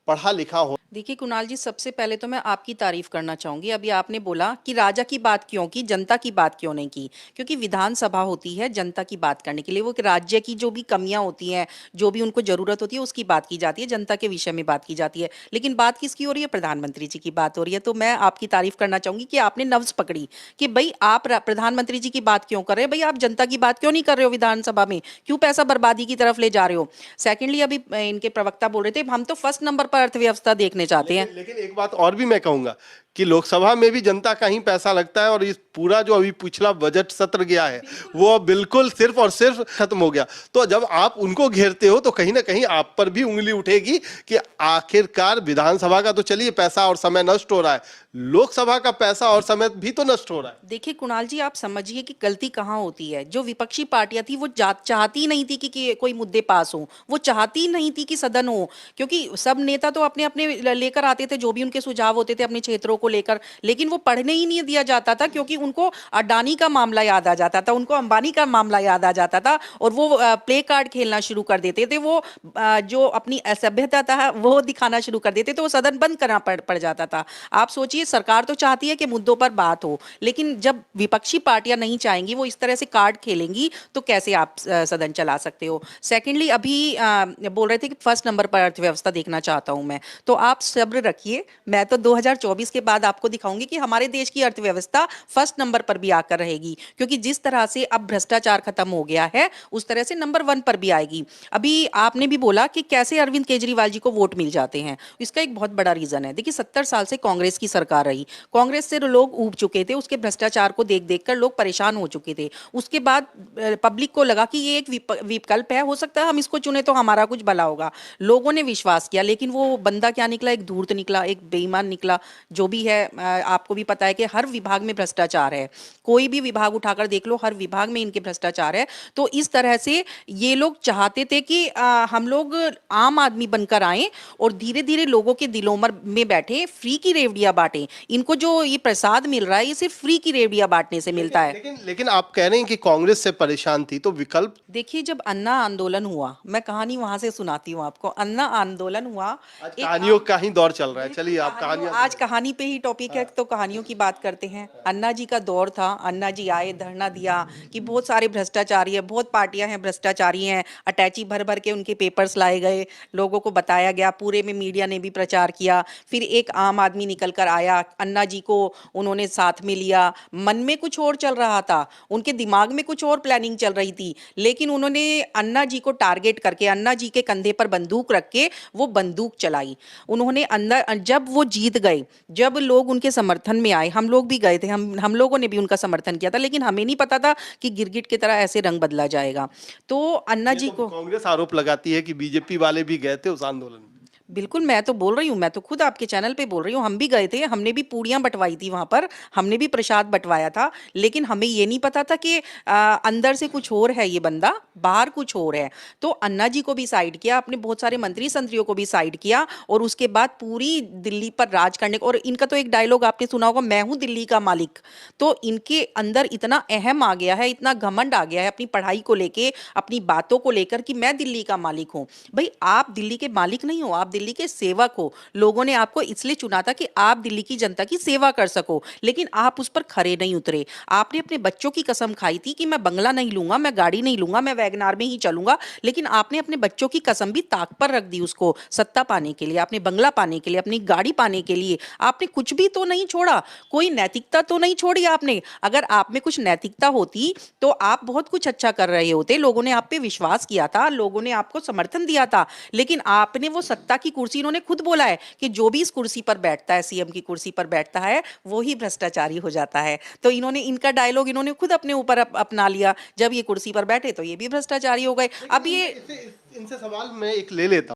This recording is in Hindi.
पढ़ा लिखा हो। देखिए कुणाल जी, सबसे पहले तो मैं आपकी तारीफ करना चाहूंगी। अभी आपने बोला कि राजा की बात क्यों की, जनता की बात क्यों नहीं की। क्योंकि विधानसभा होती है जनता की बात करने के लिए। वो एक राज्य की जो भी कमियां होती हैं, जो भी उनको जरूरत होती है, उसकी बात की जाती है, जनता के विषय में बात की जाती है। लेकिन बात किसकी हो रही है? प्रधानमंत्री जी की बात हो रही है। तो मैं आपकी तारीफ करना चाहूंगी कि आपने नब्ज पकड़ी कि भाई आप प्रधानमंत्री जी की बात क्यों कर रहे हैं, भाई आप जनता की बात क्यों नहीं कर रहे हो विधानसभा में, क्यों पैसा बर्बादी की तरफ ले जा रहे हो। सेकेंडली, अभी इनके प्रवक्ता बोल रहे थे हम तो फर्स्ट नंबर पर अर्थव्यवस्था देखने चाहते हैं। लेकिन एक बात और भी मैं कहूंगा कि लोकसभा में भी जनता का ही पैसा लगता है, और इस पूरा जो अभी पिछला बजट सत्र गया है वो बिल्कुल सिर्फ और सिर्फ खत्म हो गया। तो जब आप उनको घेरते हो तो कहीं ना कहीं आप पर भी उंगली उठेगी कि आखिरकार विधानसभा का तो चलिए पैसा और समय नष्ट हो रहा है, लोकसभा का पैसा और समय भी तो नष्ट हो रहा है। देखिए कुणाल जी, आप समझिए कि गलती कहाँ होती है। जो विपक्षी पार्टियां थी वो चाहती नहीं थी कि कोई मुद्दे पास हो, वो चाहती नहीं थी कि सदन हो। क्योंकि सब नेता तो अपने अपने लेकर आते थे जो भी उनके सुझाव होते थे अपने क्षेत्रों को लेकर, लेकिन वो पढ़ने ही नहीं दिया जाता था। क्योंकि उनको अडानी का मामला याद आ जाता था, उनको अंबानी का मामला याद आ जाता था, और वो प्ले कार्ड खेलना शुरू कर देते थे। वो जो अपनी असभ्यता था वो दिखाना शुरू कर देते थे, तो वो सदन बंद करना पड़ जाता था। आप सोचिए, सरकार तो चाहती है कि मुद्दों पर बात हो, लेकिन जब विपक्षी पार्टियां नहीं चाहेंगी, वो इस तरह से कार्ड खेलेंगी, तो कैसे आप सदन चला सकते हो। सेकेंडली, अभी बोल रहे थे कि फर्स्ट नंबर पर अर्थव्यवस्था देखना चाहता हूं मैं, तो आप सब्र रखिए। मैं तो 2024 के बाद आपको दिखाऊंगी कि हमारे देश की अर्थव्यवस्था फर्स्ट नंबर पर भी आकर रहेगी। क्योंकि जिस तरह से अब भ्रष्टाचार खत्म हो गया है, उस तरह से नंबर 1 पर भी आएगी। अभी आपने भी बोला कि कैसे अरविंद केजरीवाल जी को वोट मिल जाते हैं। इसका एक बहुत बड़ा रीजन है। देखिए, 70 साल से कांग्रेस की सरकार रही, कांग्रेस से लोग ऊब चुके थे, उसके भ्रष्टाचार को देख देख कर लोग परेशान हो चुके थे। उसके बाद पब्लिक को लगा कि ये एक विकल्प है, हो सकता है हम इसको चुने तो हमारा कुछ भला होगा। लोगों ने विश्वास किया, लेकिन वो बंदा क्या निकला? एक धूर्त निकला, एक बेईमान निकला। जो भी है, आपको भी पता है कि हर विभाग में भ्रष्टाचार है। कोई भी विभाग उठाकर देख लो, हर विभाग में इनके भ्रष्टाचार है। तो इस तरह से ये लोग चाहते थे कि हम लोग आम आदमी बनकर आए और धीरे धीरे लोगों के दिलों में बैठे, फ्री की रेवड़ियां बांटे। इनको जो ये प्रसाद मिल रहा है, ये सिर्फ फ्री की रेवड़ियां बांटने से मिलता है। लेकिन आप कह रहे हैं कि कांग्रेस से परेशान थी, तो विकल्प? देखिए, जब अन्ना आंदोलन हुआ, मैं कहानी वहां से सुनाती हूँ आपको। अन्ना आंदोलन हुआ, आज एक कहानियों का ही दौर चल रहा है, चलिए आप कहानियों, कहानियां आज कहानी पे ही टॉपिक है, तो कहानियों की बात करते हैं। अन्ना जी का दौर था, अन्ना जी आए, धरना दिया कि बहुत सारे भ्रष्टाचारी है, बहुत पार्टियां हैं भ्रष्टाचारी हैं। अटैची भर भर के उनके पेपर्स लाए गए, लोगों को बताया गया, पूरे में मीडिया ने भी प्रचार किया। फिर एक आम आदमी निकल कर आया, अन्ना जी को उन्होंने साथ में लिया। मन में कुछ और चल रहा था, उनके दिमाग में कुछ और प्लानिंग चल रही थी, लेकिन उन्होंने अन्ना जी को टारगेट करके, अन्ना जी के कंधे पर बंदूक रख के वो बंदूक चलाई। उन्होंने अंदर, जब वो जीत गए, जब लोग उनके समर्थन में आए, हम लोग भी गए थे, हम लोगों ने भी उनका समर्थन किया था, लेकिन हमें नहीं पता था कि गिरगिट की तरह ऐसे रंग बदला जाएगा। तो अन्ना ये जी तो को, कांग्रेस आरोप लगाती है कि बीजेपी वाले भी गए थे उस आंदोलन में। बिल्कुल, मैं तो बोल रही हूँ, मैं तो खुद आपके चैनल पे बोल रही हूँ, हम भी गए थे, हमने भी पूड़ियाँ बँटवाई थी वहाँ पर, हमने भी प्रसाद बँटवाया था। लेकिन हमें ये नहीं पता था कि अंदर से कुछ और है ये बंदा, बाहर कुछ और है। तो अन्ना जी को भी साइड किया, अपने बहुत सारे मंत्री-संत्रियों को भी साइड किया, और उसके बाद पूरी दिल्ली पर राज करने को। और इनका तो एक डायलॉग आपने सुना होगा, मैं हूँ दिल्ली का मालिक। तो इनके अंदर इतना अहम आ गया है, इतना घमंड आ गया है अपनी पढ़ाई को लेके, अपनी बातों को लेकर, कि मैं दिल्ली का मालिक हूँ। भाई, आप दिल्ली के मालिक नहीं हो, आप दिल्ली के सेवक हो। लोगों ने आपको इसलिए चुना था कि आप दिल्ली की जनता की सेवा कर सको, लेकिन आप उस पर खरे नहीं उतरे। आपने अपने बच्चों की कसम खाई थी कि मैं बंगला नहीं लूंगा, मैं गाड़ी नहीं लूंगा, मैं वैगनार में ही चलूंगा, लेकिन आपने अपने बच्चों की कसम भी ताक पर रख दी। उसको सत्ता पाने के लिए, अपने बंगला पाने के लिए, अपनी गाड़ी पाने के लिए आपने कुछ भी तो नहीं छोड़ा, कोई नैतिकता तो नहीं छोड़ी आपने। अगर आप में कुछ नैतिकता होती तो आप बहुत कुछ अच्छा कर रहे होते, लोगों ने आप पे विश्वास किया था, लोगों ने आपको समर्थन दिया था। लेकिन आपने वो सत्ता की कुर्सी, इन्होंने खुद बोला है कि जो भी इस कुर्सी पर बैठता है, सीएम की कुर्सी पर बैठता है, वो ही भ्रष्टाचारी हो जाता है। तो इन्होंने, इनका डायलॉग इन्होंने खुद अपने ऊपर अपना लिया। जब ये कुर्सी पर बैठे तो ये भी भ्रष्टाचारी हो गए। अब ये इनसे सवाल मैं एक ले लेता हूं।